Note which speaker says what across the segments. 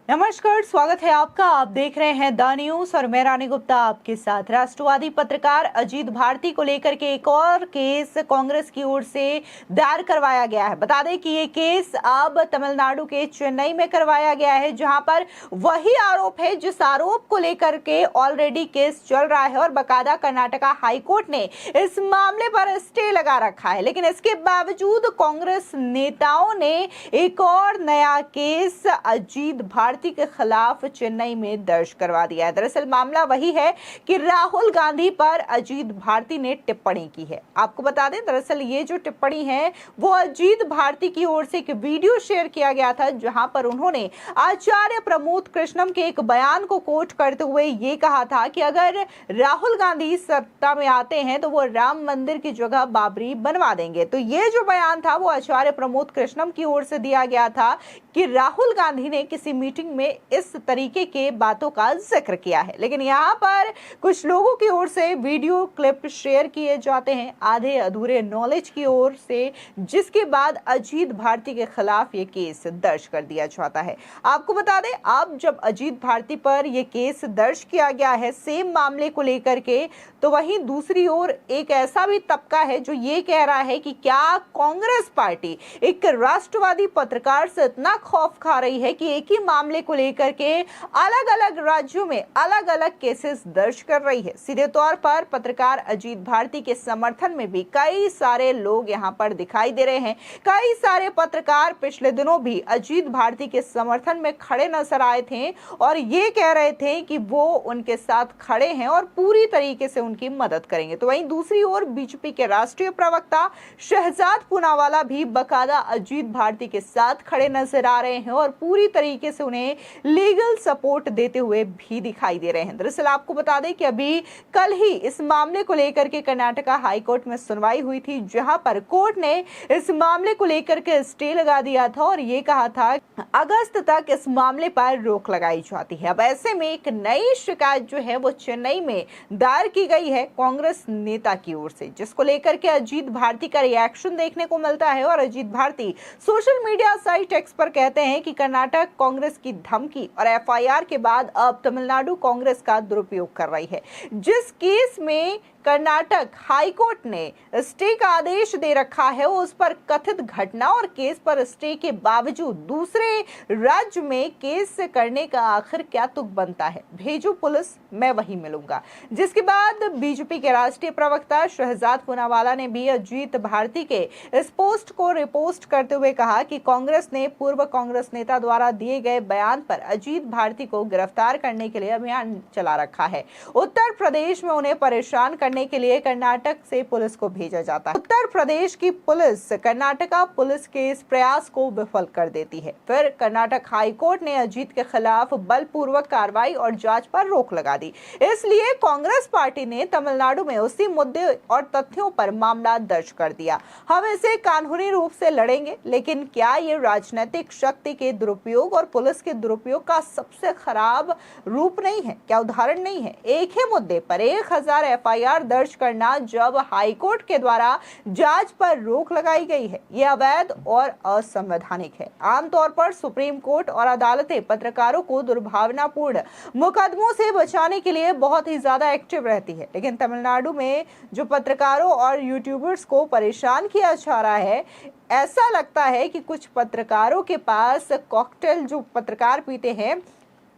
Speaker 1: नमस्कार, स्वागत है आपका। आप देख रहे हैं द न्यूज और मैं रानी गुप्ता आपके साथ। राष्ट्रवादी पत्रकार अजीत भारती को लेकर के एक और केस कांग्रेस की ओर से दायर करवाया गया है। बता दें कि ये केस अब तमिलनाडु के चेन्नई में करवाया गया है, जहां पर वही आरोप है जिस आरोप को लेकर के ऑलरेडी केस चल रहा है और बकायदा कर्नाटका हाईकोर्ट ने इस मामले पर स्टे लगा रखा है। लेकिन इसके बावजूद कांग्रेस नेताओं ने एक और नया केस अजीत भारती के खिलाफ चेन्नई में दर्ज करवा दिया है। दरअसल मामला वही है कि राहुल गांधी पर अजीत भारती ने टिप्पणी की है। आपको बता दें, दरअसल ये जो टिप्पणी है वो अजीत भारती की ओर से एक वीडियो शेयर किया गया था, जहां पर उन्होंने आचार्य प्रमोद कृष्णम के एक बयान को कोट करते हुए ये कहा था कि अगर राहुल गांधी सत्ता में आते हैं तो वो राम मंदिर की जगह बाबरी बनवा देंगे। तो ये जो बयान था वो आचार्य प्रमोद कृष्णम की ओर से दिया गया था कि राहुल गांधी ने किसी मीटिंग में इस तरीके के बातों का जिक्र किया है। लेकिन यहाँ पर कुछ लोगों की ओर से वीडियो क्लिप शेयर किए जाते हैं आधे अधूरे नॉलेज की ओर से, जिसके बाद अजीत भारती के खिलाफ ये केस दर्ज कर दिया जाता है। आपको बता दें, अब जब अजीत भारती पर यह केस दर्ज किया गया है सेम मामले को लेकर के, तो वहीं दूसरी ओर एक ऐसा भी तबका है जो ये कह रहा है कि क्या कांग्रेस पार्टी एक राष्ट्रवादी पत्रकार से इतना खौफ खा रही है कि एक ही मामले को लेकर के अलग अलग राज्यों में अलग अलग केसेस दर्ज कर रही है। सीधे तौर पर पत्रकार अजीत भारती के समर्थन में भी कई सारे लोग यहां पर दिखाई दे रहे हैं। कई सारे पत्रकार पिछले दिनों भी अजीत भारती के समर्थन में खड़े नजर आए थे और ये कह रहे थे कि वो उनके साथ खड़े हैं और पूरी तरीके से उनकी मदद करेंगे। तो वहीं दूसरी ओर बीजेपी के राष्ट्रीय प्रवक्ता शहजाद पूनावाला भी बकायदा अजीत भारती के साथ खड़े नजर आ रहे हैं और पूरी तरीके से उन्हें लीगल सपोर्ट देते हुए भी दिखाई दे रहे हैं। दरअसल आपको बता दें कि अभी कल ही इस मामले को लेकर के कर्नाटका हाईकोर्ट में सुनवाई हुई थी, जहां पर कोर्ट ने इस मामले को लेकर के स्टे लगा दिया था और ये कहा था अगस्त तक इस मामले पर रोक लगाई जाती है। अब ऐसे में एक नई शिकायत जो है वो चेन्नई में दायर की गई है कांग्रेस नेता की ओर से, जिसको लेकर के अजीत भारती का रिएक्शन देखने को मिलता है। और Ajit Bharti social media site X पर कहते हैं कि कर्नाटक कांग्रेस की धमकी और एफआईआर के बाद अब तमिलनाडु कांग्रेस का दुरुपयोग कर रही है। जिस केस में कर्नाटक हाईकोर्ट ने स्टे का आदेश दे रखा है उस पर कथित घटना और केस पर स्टे के बावजूद दूसरे राज्य में केस करने का आखिर क्या तुक बनता है। भेजो पुलिस, मैं वहीं मिलूंगा। जिसके बाद बीजेपी के राष्ट्रीय प्रवक्ता शहजाद पूनावाला ने भी अजीत भारती के इस पोस्ट को रिपोस्ट करते हुए कहा कि कांग्रेस ने पूर्व कांग्रेस नेता द्वारा दिए गए बयान पर अजीत भारती को गिरफ्तार करने के लिए अभियान चला रखा है। उत्तर प्रदेश में उन्हें परेशान करने के लिए कर्नाटक से पुलिस को भेजा जाता है। उत्तर प्रदेश की पुलिस कर्नाटका पुलिस के इस प्रयास को विफल कर देती है। फिर कर्नाटक हाईकोर्ट ने अजीत के खिलाफ बलपूर्वक कार्रवाई और जांच पर रोक लगा दी। इसलिए कांग्रेस पार्टी ने तमिलनाडु में उसी मुद्दे और तथ्यों पर मामला दर्ज कर दिया। हम इसे कानूनी रूप से लड़ेंगे, लेकिन क्या ये राजनीतिक शक्ति के दुरुपयोग और पुलिस के दुरुपयोग का सबसे खराब रूप नहीं है? क्या उदाहरण नहीं है? एक ही मुद्दे पर 1000 एफआईआर दर्ज करना जब हाईकोर्ट के द्वारा जांच पर रोक लगाई गई है, यह अवैध और असंवैधानिक है। आमतौर पर सुप्रीम कोर्ट और अदालतें पत्रकारों को दुर्भावनापूर्ण मुकदमों से बचाने के लिए बहुत ही ज्यादा एक्टिव रहती है, लेकिन तमिलनाडु में जो पत्रकारों और यूट्यूबर्स को परेशान किया जा रहा है, ऐसा लगता है कि कुछ पत्रकारों के पास कॉकटेल जो पत्रकार पीते हैं,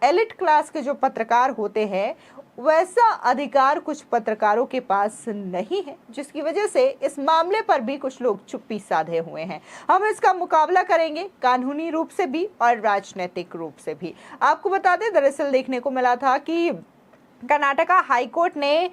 Speaker 1: एलिट क्लास के जो पत्रकार होते हैं, वैसा अधिकार कुछ पत्रकारों के पास नहीं है, जिसकी वजह से इस मामले पर भी कुछ लोग चुप्पी साधे हुए हैं। हम इसका मुकाबला करेंगे कानूनी रूप से भी और राजनीतिक रूप से भी। आपको बता दें, दरअसल देखने को मिला था कि कर्नाटका हाईकोर्ट ने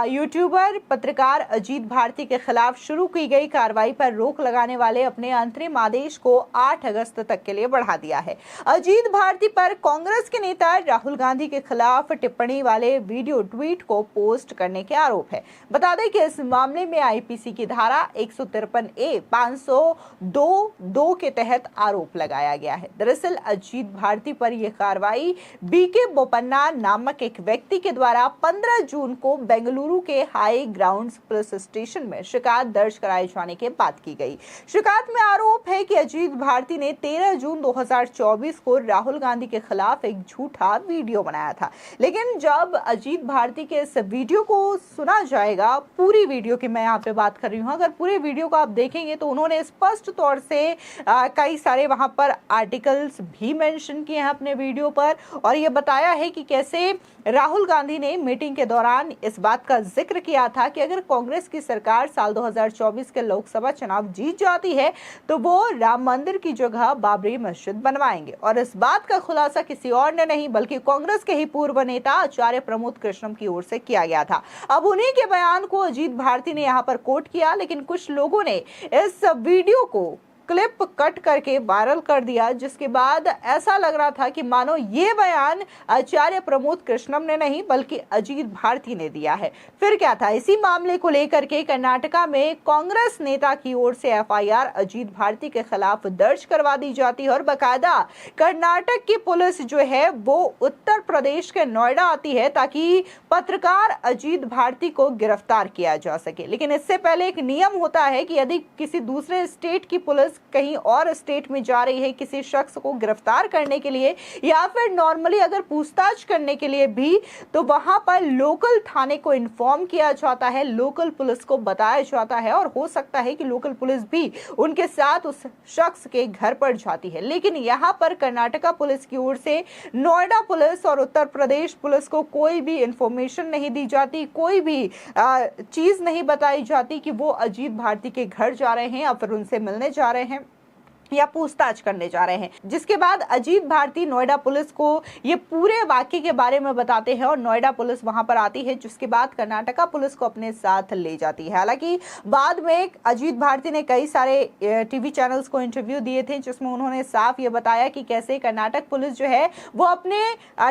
Speaker 1: यूट्यूबर पत्रकार अजीत भारती के खिलाफ शुरू की गई कार्रवाई पर रोक लगाने वाले अपने अंतरिम आदेश को 8 अगस्त तक के लिए बढ़ा दिया है। अजीत भारती पर कांग्रेस के नेता राहुल गांधी के खिलाफ टिप्पणी वाले वीडियो ट्वीट को पोस्ट करने के आरोप है। बता दें कि इस मामले में आईपीसी की धारा 153A 502(2) के तहत आरोप लगाया गया है। दरअसल अजीत भारती पर यह कार्रवाई बीके बोपन्ना नामक एक व्यक्ति के द्वारा 15 जून को बेंगलुरु के हाई ग्राउंड्स पुलिस स्टेशन में शिकायत दर्ज कराए जाने के बात की गई। शिकायत में आरोप है कि अजीत भारती ने 13 जून 2024 को राहुल गांधी के खिलाफ एक झूठा वीडियो बनाया था। लेकिन जब अजीत भारती के इस वीडियो को सुना जाएगा, पूरी वीडियो की मैं यहाँ पे बात कर रही हूँ, अगर पूरे वीडियो को आप देखेंगे तो उन्होंने स्पष्ट तौर से कई सारे वहां पर आर्टिकल्स भी मेंशन किए हैं अपने वीडियो पर, और ये बताया है कि कैसे राहुल गांधी ने मीटिंग के दौरान इस बात का जिक्र किया था कि अगर कांग्रेस की सरकार साल 2024 के लोकसभा चुनाव जीत जाती है तो वो राम मंदिर की जगह बाबरी मस्जिद बनवाएंगे। और इस बात का खुलासा किसी और ने नहीं बल्कि कांग्रेस के ही पूर्व नेता आचार्य प्रमोद कृष्णम की ओर से किया गया था। अब उन्हीं के बयान को अजीत भारती ने यहाँ पर कोट किया, लेकिन कुछ लोगों ने इस वीडियो को क्लिप कट करके वायरल कर दिया, जिसके बाद ऐसा लग रहा था कि मानो ये बयान आचार्य प्रमोद कृष्णम ने नहीं बल्कि अजीत भारती ने दिया है। फिर क्या था, इसी मामले को लेकर के कर्नाटका में कांग्रेस नेता की ओर से एफआईआर अजीत भारती के खिलाफ दर्ज करवा दी जाती है और बकायदा कर्नाटक की पुलिस जो है वो उत्तर प्रदेश के नोएडा आती है ताकि पत्रकार अजीत भारती को गिरफ्तार किया जा सके। लेकिन इससे पहले एक नियम होता है कि यदि किसी दूसरे स्टेट की पुलिस कहीं और स्टेट में जा रही है किसी शख्स को गिरफ्तार करने के लिए या फिर नॉर्मली अगर पूछताछ करने के लिए भी, तो वहां पर लोकल थाने को इन्फॉर्म किया जाता है, लोकल पुलिस को बताया जाता है और हो सकता है कि लोकल पुलिस भी उनके साथ उस शख्स के घर पर जाती है। लेकिन यहां पर कर्नाटका पुलिस की ओर से नोएडा पुलिस और उत्तर प्रदेश पुलिस को कोई भी इंफॉर्मेशन नहीं दी जाती, कोई भी चीज नहीं बताई जाती कि वो अजीत भारती के घर जा रहे हैं या फिर उनसे मिलने जा रहे हैं या पूछताछ करने जा रहे हैं। जिसके बाद अजीत भारती नोएडा पुलिस को ये पूरे वाकये के बारे में बताते हैं और नोएडा पुलिस वहां पर आती है, जिसके बाद कर्नाटका पुलिस को अपने साथ ले जाती है। हालांकि बाद में अजीत भारती ने कई सारे टीवी चैनल्स को इंटरव्यू दिए थे जिसमें उन्होंने साफ ये बताया कि कैसे कर्नाटक पुलिस जो है वो अपने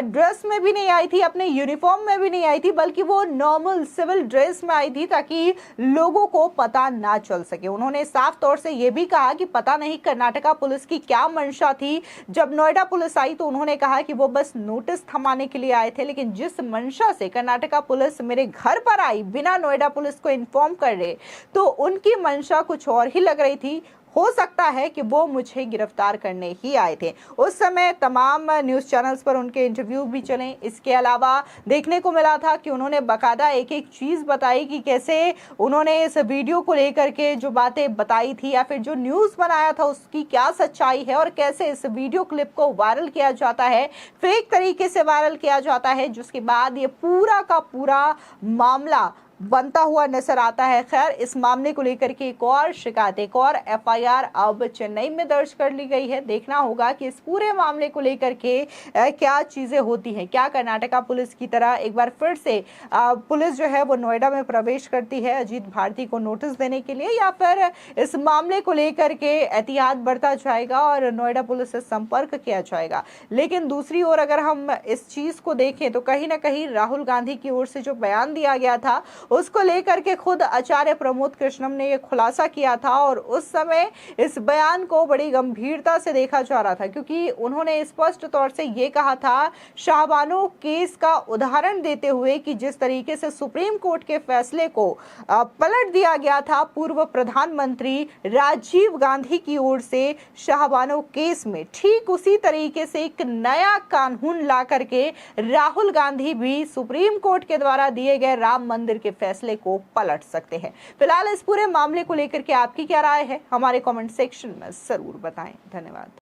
Speaker 1: ड्रेस में भी नहीं आई थी, अपने यूनिफॉर्म में भी नहीं आई थी, बल्कि वो नॉर्मल सिविल ड्रेस में आई थी ताकि लोगों को पता ना चल सके। उन्होंने साफ तौर से ये भी कहा कि पता नहीं कर्नाटका पुलिस की क्या मंशा थी। जब नोएडा पुलिस आई तो उन्होंने कहा कि वो बस नोटिस थमाने के लिए आए थे, लेकिन जिस मंशा से कर्नाटका पुलिस मेरे घर पर आई बिना नोएडा पुलिस को इन्फॉर्म कर रहे, तो उनकी मंशा कुछ और ही लग रही थी। हो सकता है कि वो मुझे गिरफ्तार करने ही आए थे। उस समय तमाम न्यूज़ चैनल्स पर उनके इंटरव्यू भी चले। इसके अलावा देखने को मिला था कि उन्होंने बाकायदा एक एक चीज़ बताई कि कैसे उन्होंने इस वीडियो को लेकर के जो बातें बताई थी या फिर जो न्यूज़ बनाया था उसकी क्या सच्चाई है और कैसे इस वीडियो क्लिप को वायरल किया जाता है, फेक तरीके से वायरल किया जाता है, जिसके बाद ये पूरा का पूरा मामला बनता हुआ नजर आता है। खैर, इस मामले को लेकर के एक और शिकायत, एक और एफआईआर अब चेन्नई में दर्ज कर ली गई है। देखना होगा कि इस पूरे मामले को लेकर के क्या चीजें होती हैं। क्या कर्नाटका पुलिस की तरह एक बार फिर से पुलिस जो है वो नोएडा में प्रवेश करती है अजीत भारती को नोटिस देने के लिए, या फिर इस मामले को लेकर के एहतियात बरता जाएगा और नोएडा पुलिस से संपर्क किया जाएगा। लेकिन दूसरी ओर अगर हम इस चीज को देखें तो कहीं ना कहीं राहुल गांधी की ओर से जो बयान दिया गया था उसको लेकर के खुद आचार्य प्रमोद कृष्णम ने यह खुलासा किया था और उस समय इस बयान को बड़ी गंभीरता से देखा जा रहा था, क्योंकि उन्होंने स्पष्ट तौर से ये कहा था शाहबानो केस का उदाहरण देते हुए कि जिस तरीके से सुप्रीम कोर्ट के फैसले को पलट दिया गया था पूर्व प्रधानमंत्री राजीव गांधी की ओर से शाहबानो केस में, ठीक उसी तरीके से एक नया कानून ला करके राहुल गांधी भी सुप्रीम कोर्ट के द्वारा दिए गए राम मंदिर के फैसले को पलट सकते हैं। फिलहाल इस पूरे मामले को लेकर के आपकी क्या राय है, हमारे कमेंट सेक्शन में जरूर बताएं। धन्यवाद।